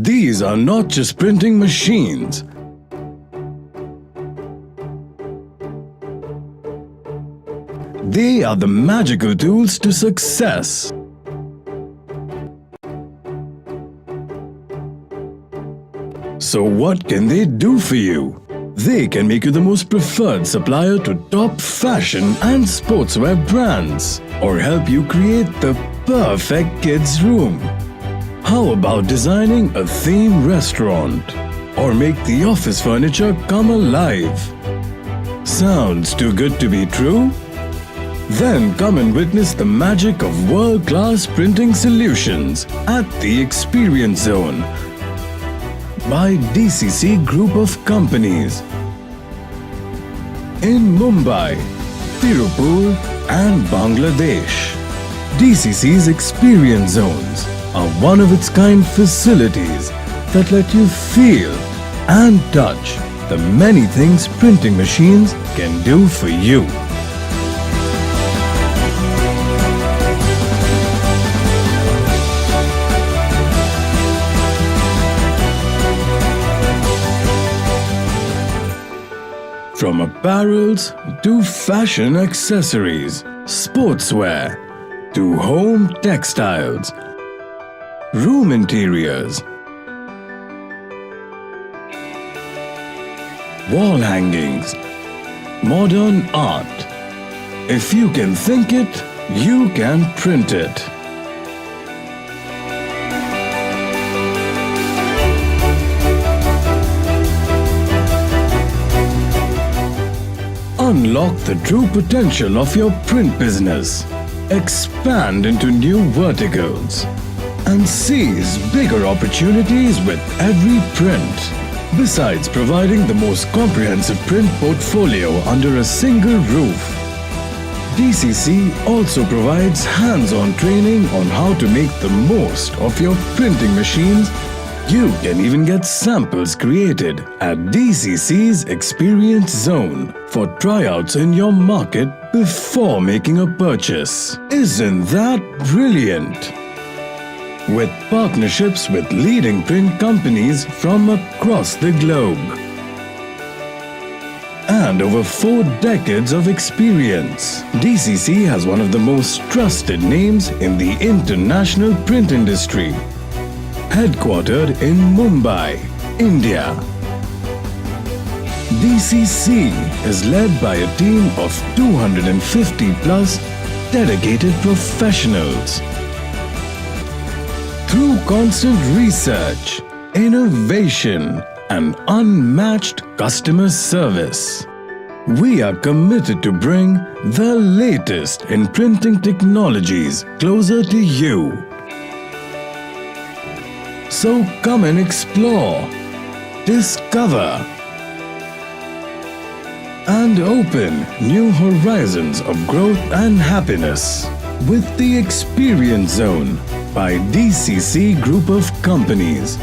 These are not just printing machines. They are the magical tools to success. So what can they do for you? They can make you the most preferred supplier to top fashion and sportswear brands, or help you create the perfect kids' room. How about designing a themed restaurant, or make the office furniture come alive? Sounds too good to be true? Then come and witness the magic of world-class printing solutions at the Experience Zone by DCC Group of Companies in Mumbai, Tirupur and Bangladesh. DCC's Experience Zones are one-of-its-kind facilities that let you feel and touch the many things printing machines can do for you. From apparels to fashion accessories, sportswear to home textiles, room interiors, wall hangings, modern art. If you can think it, you can print it. Unlock the true potential of your print business. Expand into new verticals and seize bigger opportunities with every print. Besides providing the most comprehensive print portfolio under a single roof, DCC also provides hands-on training on how to make the most of your printing machines. You can even get samples created at DCC's Experience Zone for tryouts in your market before making a purchase. Isn't that brilliant? With partnerships with leading print companies from across the globe and over 4 decades of experience, DCC has one of the most trusted names in the international print industry. Headquartered in Mumbai, India. DCC is led by a team of 250 plus dedicated professionals. Through constant research, innovation and unmatched customer service, we are committed to bring the latest in printing technologies closer to you. So come and explore, discover, and open new horizons of growth and happiness with the Experience Zone by DCC Group of Companies.